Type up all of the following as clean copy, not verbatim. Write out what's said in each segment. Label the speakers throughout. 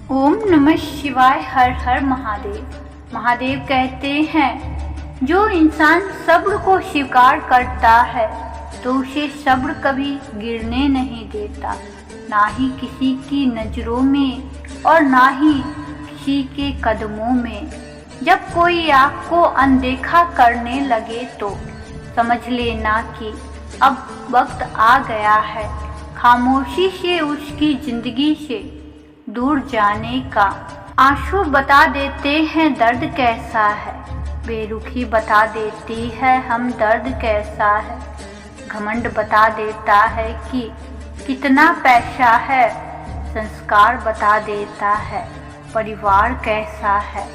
Speaker 1: ओम नमः शिवाय। हर हर महादेव। महादेव कहते हैं, जो इंसान सब्र को स्वीकार करता है तो उसे सब्र कभी गिरने नहीं देता, ना ही किसी की नज़रों में और ना ही किसी के कदमों में। जब कोई आपको अनदेखा करने लगे तो समझ लेना कि अब वक्त आ गया है खामोशी से उसकी जिंदगी से दूर जाने का। आंसू बता देते हैं दर्द कैसा है, बेरुखी बता देती है हम दर्द कैसा है। घमंड बता देता है कि कितना पैसा है, संस्कार बता देता है परिवार कैसा है।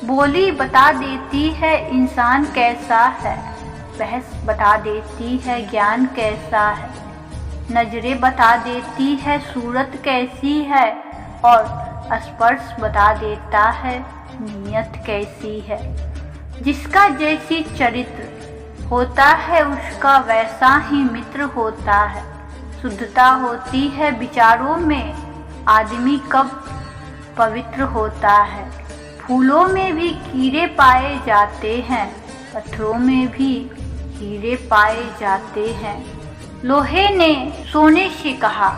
Speaker 1: बोली बता देती है इंसान कैसा है, बहस बता देती है ज्ञान कैसा है। नजरें बता देती है सूरत कैसी है और स्पर्श बता देता है नीयत कैसी है। जिसका जैसी चरित्र होता है उसका वैसा ही मित्र होता है। शुद्धता होती है विचारों में, आदमी कब पवित्र होता है। फूलों में भी कीड़े पाए जाते हैं, पत्थरों में भी हीरे पाए जाते हैं। लोहे ने सोने से कहा,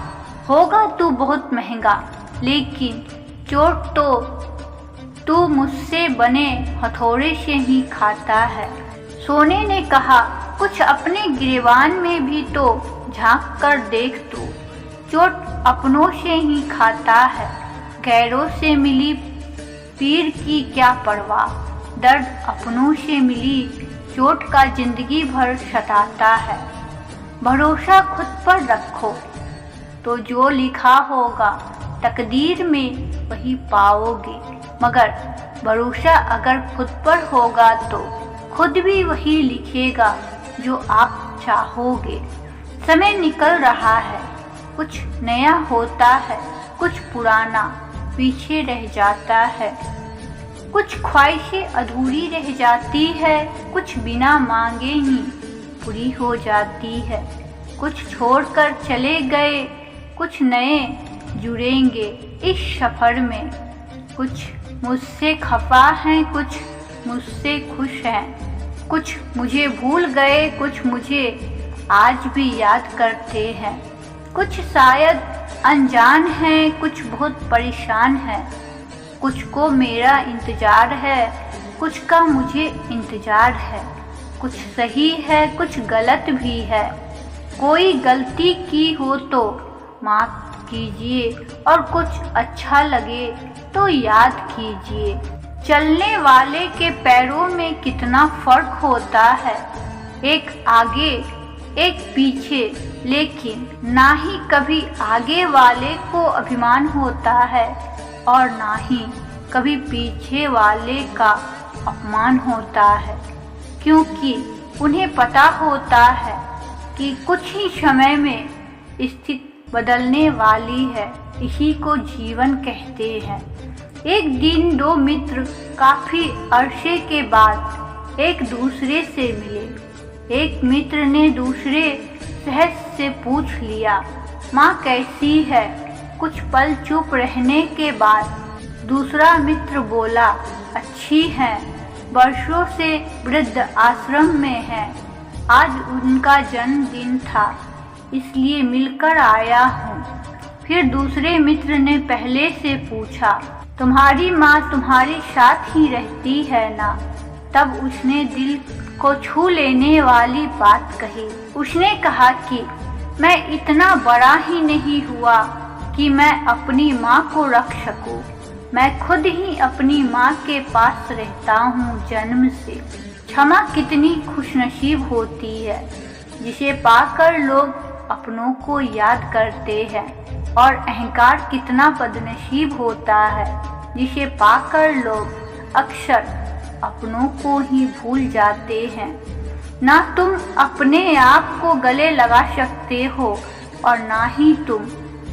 Speaker 1: होगा तू बहुत महंगा, लेकिन चोट तो तू मुझसे बने हथौड़े से ही खाता है। सोने ने कहा, कुछ अपने गिरेबान में भी तो झांक कर देख तू, चोट अपनों से ही खाता है। गैरों से मिली पीर की क्या परवाह, दर्द अपनों से मिली चोट का जिंदगी भर सताता है। भरोसा खुद पर रखो तो जो लिखा होगा तकदीर में वही पाओगे, मगर भरोसा अगर खुद पर होगा तो खुद भी वही लिखेगा जो आप चाहोगे। समय निकल रहा है, कुछ नया होता है, कुछ पुराना पीछे रह जाता है। कुछ ख्वाहिशें अधूरी रह जाती है, कुछ बिना मांगे ही पूरी हो जाती है। कुछ छोड़कर चले गए, कुछ नए जुड़ेंगे इस सफर में। कुछ मुझसे खफा हैं, कुछ मुझसे खुश हैं। कुछ मुझे भूल गए, कुछ मुझे आज भी याद करते हैं। कुछ शायद अनजान हैं, कुछ बहुत परेशान हैं। कुछ को मेरा इंतजार है, कुछ का मुझे इंतजार है। कुछ सही है, कुछ गलत भी है। कोई गलती की हो तो माफ कीजिए और कुछ अच्छा लगे तो याद कीजिए। चलने वाले के पैरों में कितना फर्क होता है, एक आगे एक पीछे, लेकिन ना ही कभी आगे वाले को अभिमान होता है और ना ही कभी पीछे वाले का अपमान होता है, क्योंकि उन्हें पता होता है कि कुछ ही समय में स्थिति बदलने वाली है। इसी को जीवन कहते हैं। एक दिन दो मित्र काफी अरसे के बाद एक दूसरे से मिले। एक मित्र ने दूसरे सहज से पूछ लिया, माँ कैसी है? कुछ पल चुप रहने के बाद दूसरा मित्र बोला, अच्छी है, वर्षों से वृद्ध आश्रम में है। आज उनका जन्मदिन था, इसलिए मिलकर आया हूँ। फिर दूसरे मित्र ने पहले से पूछा, तुम्हारी माँ तुम्हारे साथ ही रहती है ना? तब उसने दिल को छू लेने वाली बात कही। उसने कहा कि मैं इतना बड़ा ही नहीं हुआ कि मैं अपनी माँ को रख सकूं। मैं खुद ही अपनी माँ के पास रहता हूँ जन्म से। क्षमा कितनी खुशनसीब होती है, जिसे पाकर लोग अपनों को याद करते हैं, और अहंकार कितना बदनसीब होता है, जिसे पाकर लोग अक्सर अपनों को ही भूल जाते हैं। ना तुम अपने आप को गले लगा सकते हो और ना ही तुम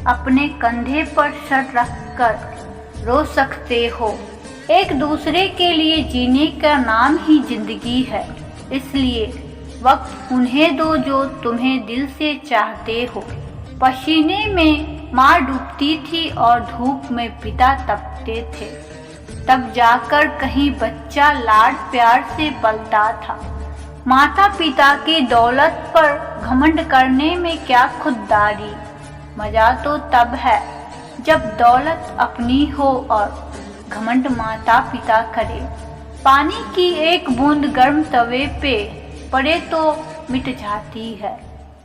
Speaker 1: अपने कंधे पर सर रखकर रो सकते हो। एक दूसरे के लिए जीने का नाम ही जिंदगी है, इसलिए वक्त उन्हें दो जो तुम्हें दिल से चाहते हो। पसीने में माँ डूबती थी और धूप में पिता तपते थे। तब जाकर कहीं बच्चा लाड प्यार से पलता था। माता पिता की दौलत पर घमंड करने में क्या खुददारी, मजा तो तब है जब दौलत अपनी हो और घमंड माता पिता करे। पानी की एक बूंद गर्म तवे पे पड़े तो मिट जाती है,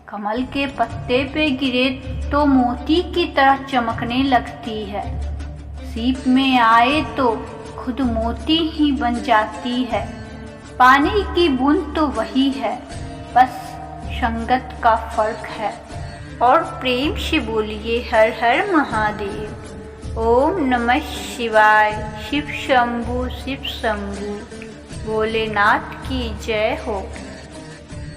Speaker 1: कमल के पत्ते पे गिरे तो मोती की तरह चमकने लगती है। सीप में आए तो खुद मोती ही बन जाती है। पानी की बूंद तो वही है, बस संगत का फर्क है। और प्रेम से बोलिए हर हर महादेव। ओम नमः शिवाय। शिव शंभु भोलेनाथ की जय हो।